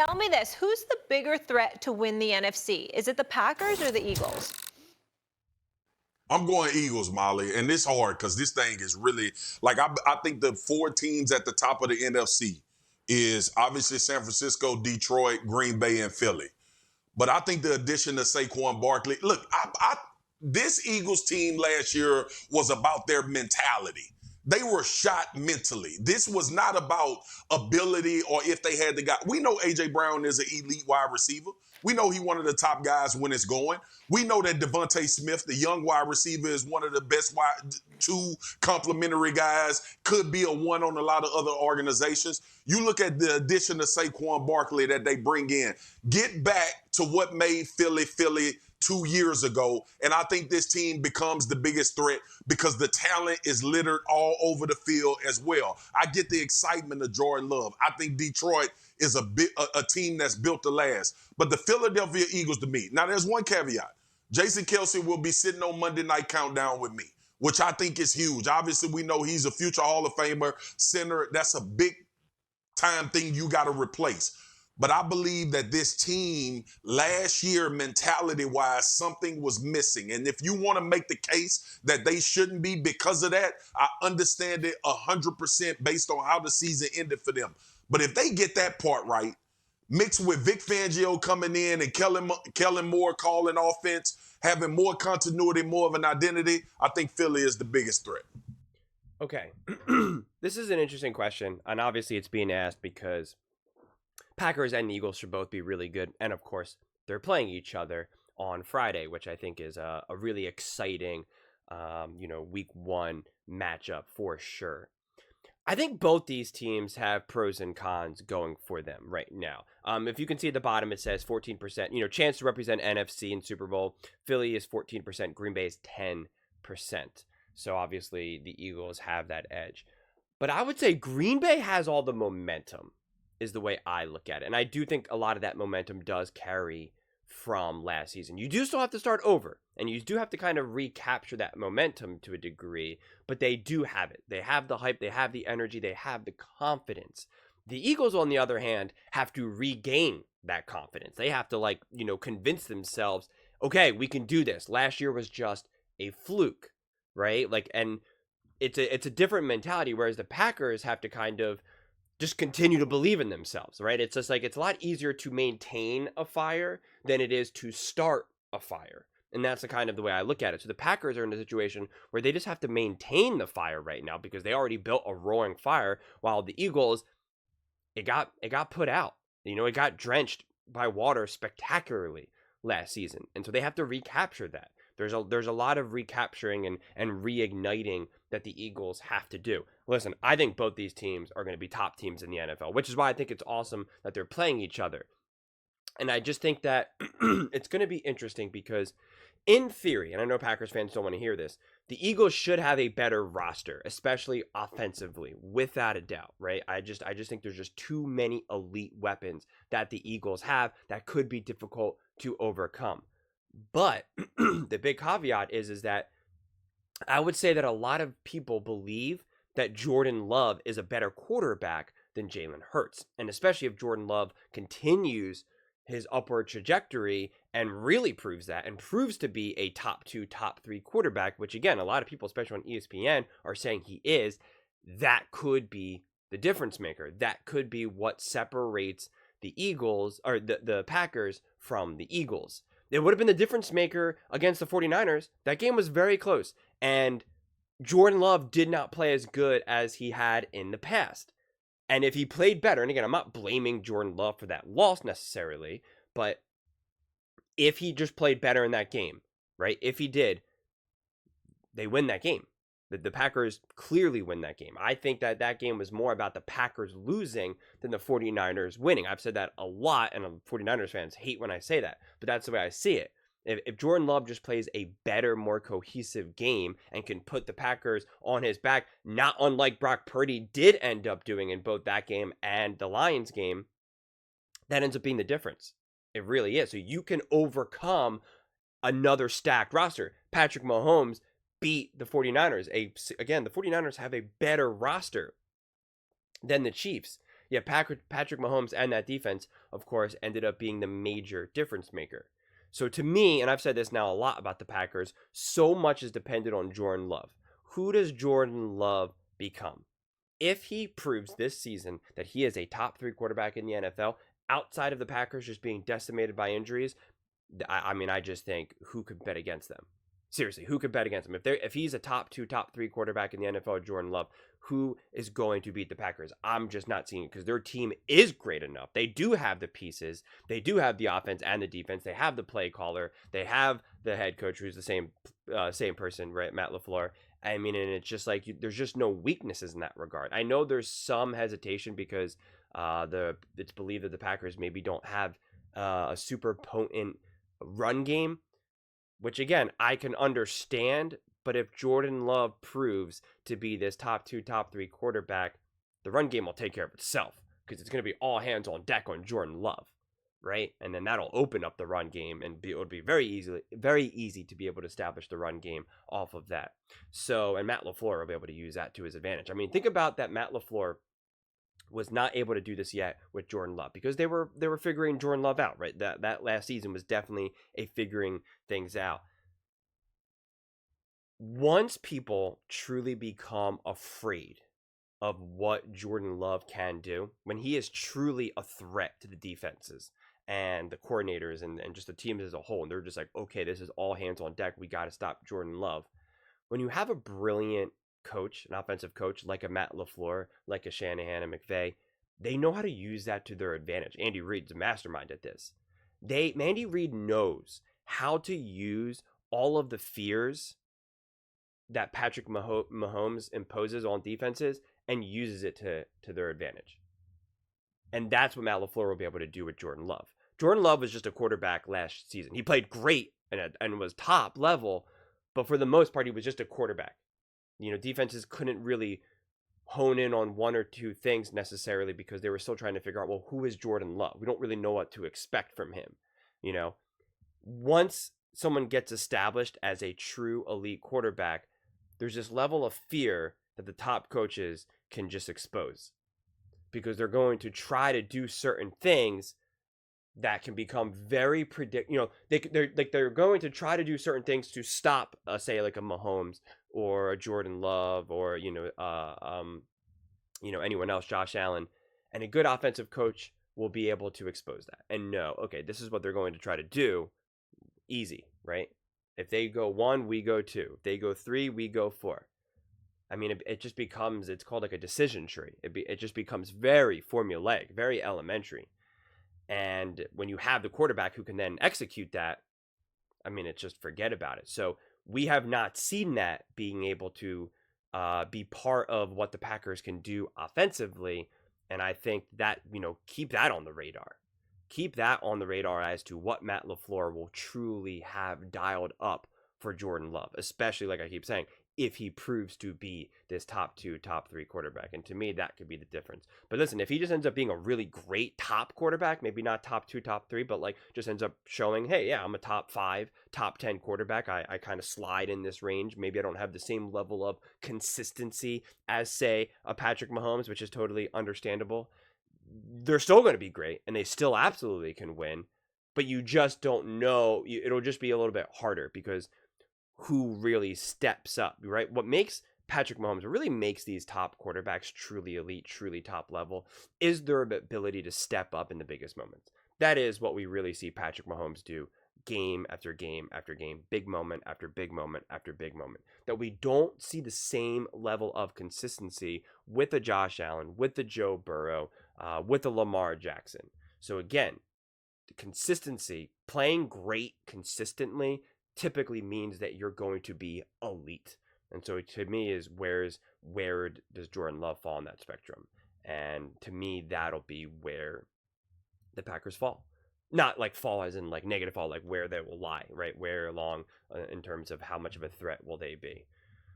Tell me this, who's the bigger threat to win the NFC? Is it the Packers or the Eagles? I'm going Eagles, Molly, and it's hard because this thing is really like I think the four teams at the top of the NFC is obviously San Francisco, Detroit, Green Bay, and Philly. But I think the addition of Saquon Barkley, look, this Eagles team last year was about their mentality. They were shot mentally. This was not about ability or if they had the guy. We know A.J. Brown is an elite wide receiver. We know he's one of the top guys when it's going. We know that Devontae Smith, the young wide receiver, is one of the best two complementary guys, could be a one on a lot of other organizations. You look at the addition of Saquon Barkley that they bring in, get back to what made Philly 2 years ago. And I think this team becomes the biggest threat because the talent is littered all over the field as well. I get the excitement of Jordan Love. I think Detroit is a team that's built to last. But the Philadelphia Eagles, to me, now there's one caveat. Jason Kelce will be sitting on Monday Night Countdown with me, which I think is huge. Obviously, we know he's a future Hall of Famer, center. That's a big time thing you got to replace. But I believe that this team last year, mentality-wise, something was missing. And if you want to make the case that they shouldn't be because of that, I understand it 100% based on how the season ended for them. But if they get that part right, mixed with Vic Fangio coming in and Kellen Moore calling offense, having more continuity, more of an identity, I think Philly is the biggest threat. Okay. This is an interesting question, and obviously it's being asked because Packers and Eagles should both be really good, and of course, they're playing each other on Friday, which I think is a really exciting, week one matchup for sure. I think both these teams have pros and cons going for them right now. If you can see at the bottom, it says 14%, chance to represent NFC in Super Bowl. Philly is 14%, Green Bay is 10%. So obviously the Eagles have that edge. But I would say Green Bay has all the momentum, is the way I look at it. And I do think a lot of that momentum does carry from last season. You do still have to start over, and you do have to kind of recapture that momentum to a degree, but they do have it. They have the hype, they have the energy, they have the confidence. The Eagles, on the other hand, have to regain that confidence. They have to, convince themselves, okay, we can do this. Last year was just a fluke, right? And it's a different mentality, whereas the Packers have to kind of just continue to believe in themselves, right? It's just it's a lot easier to maintain a fire than it is to start a fire. And that's the kind of the way I look at it. So the Packers are in a situation where they just have to maintain the fire right now because they already built a roaring fire, while the Eagles, it got put out. It got drenched by water spectacularly last season. And so they have to recapture that. There's a lot of recapturing and reigniting that the Eagles have to do. Listen, I think both these teams are going to be top teams in the NFL, which is why I think it's awesome that they're playing each other. And I just think that it's going to be interesting because in theory, and I know Packers fans don't want to hear this, the Eagles should have a better roster, especially offensively, without a doubt, right? I just think there's just too many elite weapons that the Eagles have that could be difficult to overcome. But the big caveat is that I would say that a lot of people believe that Jordan Love is a better quarterback than Jalen Hurts. And especially if Jordan Love continues his upward trajectory and really proves that and proves to be a top 2, top 3 quarterback, which again, a lot of people, especially on ESPN, are saying he is, that could be the difference maker. That could be what separates the Eagles or the Packers from the Eagles. It would have been the difference maker against the 49ers. That game was very close. And Jordan Love did not play as good as he had in the past. And if he played better, and again, I'm not blaming Jordan Love for that loss necessarily, but if he just played better in that game, right? If he did, they win that game. The Packers clearly win that game. I think that game was more about the Packers losing than the 49ers winning. I've said that a lot, and 49ers fans hate when I say that, but that's the way I see it. If Jordan Love just plays a better, more cohesive game and can put the Packers on his back, not unlike Brock Purdy did end up doing in both that game and the Lions game, that ends up being the difference. It really is. So you can overcome another stacked roster. Patrick Mahomes beat the 49ers. Again, the 49ers have a better roster than the Chiefs. Yeah, Patrick Mahomes and that defense, of course, ended up being the major difference maker. So to me, and I've said this now a lot about the Packers, so much is dependent on Jordan Love. Who does Jordan Love become? If he proves this season that he is a top 3 quarterback in the NFL, outside of the Packers just being decimated by injuries, I just think who could bet against them? Seriously, who could bet against him? If he's a top 2, top 3 quarterback in the NFL, Jordan Love, who is going to beat the Packers? I'm just not seeing it because their team is great enough. They do have the pieces. They do have the offense and the defense. They have the play caller. They have the head coach who's the same person, right? Matt LaFleur. I mean, and it's just like there's just no weaknesses in that regard. I know there's some hesitation because it's believed that the Packers maybe don't have a super potent run game, which again I can understand. But if Jordan Love proves to be this top 2, top 3 quarterback, the run game will take care of itself because it's going to be all hands on deck on Jordan Love, right? And then that'll open up the run game, and it would be very easy to be able to establish the run game off of that. So, and Matt LaFleur will be able to use that to his advantage. I mean, think about that. Matt LaFleur was not able to do this yet with Jordan Love because they were figuring Jordan Love out, right? That last season was definitely a figuring things out. Once people truly become afraid of what Jordan Love can do, when he is truly a threat to the defenses and the coordinators and just the team as a whole, and they're just like, okay, this is all hands on deck, we got to stop Jordan Love. When you have a brilliant coach, an offensive coach like a Matt LaFleur, like a Shanahan and McVay, they know how to use that to their advantage. Andy Reid's a mastermind at this. Andy Reid knows how to use all of the fears that Patrick Mahomes imposes on defenses and uses it to their advantage. And that's what Matt LaFleur will be able to do with Jordan Love. Jordan Love was just a quarterback last season. He played great and was top level, but for the most part, he was just a quarterback. You know, defenses couldn't really hone in on one or two things necessarily because they were still trying to figure out, well, who is Jordan Love? We don't really know what to expect from him. You know, once someone gets established as a true elite quarterback, there's this level of fear that the top coaches can just expose because they're going to try to do certain things that can become very they're going to try to do certain things to stop, say, like a Mahomes or a Jordan Love or anyone else, Josh Allen, and a good offensive coach will be able to expose that and know, okay, this is what they're going to try to do. Easy, right? If they go 1, we go 2. If they go 3, we go 4. I mean, it just becomes, it's called like a decision tree. It just becomes very formulaic, very elementary. And when you have the quarterback who can then execute that, I mean, it's just forget about it. So we have not seen that being able to be part of what the Packers can do offensively. And I think that, keep that on the radar. Keep that on the radar as to what Matt LaFleur will truly have dialed up for Jordan Love, especially, like I keep saying, if he proves to be this top 2, top 3 quarterback. And to me, that could be the difference. But listen, if he just ends up being a really great top quarterback, maybe not top 2, top 3, but like just ends up showing, hey, yeah, I'm a top 5, top 10 quarterback. I kind of slide in this range. Maybe I don't have the same level of consistency as, say, a Patrick Mahomes, which is totally understandable. They're still going to be great, and they still absolutely can win, but you just don't know. It'll just be a little bit harder because who really steps up, right? What makes Patrick Mahomes, really makes these top quarterbacks truly elite, truly top level, is their ability to step up in the biggest moments. That is what we really see Patrick Mahomes do game after game after game, big moment after big moment after big moment. That we don't see the same level of consistency with the Josh Allen, with the Joe Burrow, with the Lamar Jackson. So again, the consistency, playing great consistently, typically means that you're going to be elite. And so to me is where does Jordan Love fall on that spectrum? And to me, that'll be where the Packers fall. Not like fall as in like negative fall, like where they will lie, right? Where along in terms of how much of a threat will they be.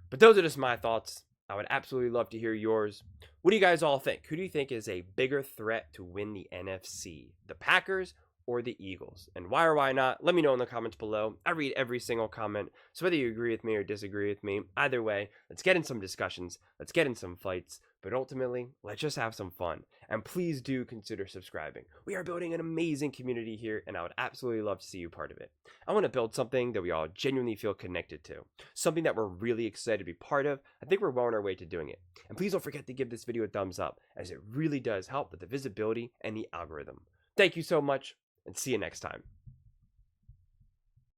But those are just my thoughts. I would absolutely love to hear yours. What do you guys all think? Who do you think is a bigger threat to win the NFC? The Packers or the Eagles? And why or why not? Let me know in the comments below. I read every single comment. So whether you agree with me or disagree with me, either way, let's get in some discussions. Let's get in some fights. But ultimately, let's just have some fun. And please do consider subscribing. We are building an amazing community here, and I would absolutely love to see you part of it. I want to build something that we all genuinely feel connected to. Something that we're really excited to be part of. I think we're well on our way to doing it. And please don't forget to give this video a thumbs up, as it really does help with the visibility and the algorithm. Thank you so much, and see you next time.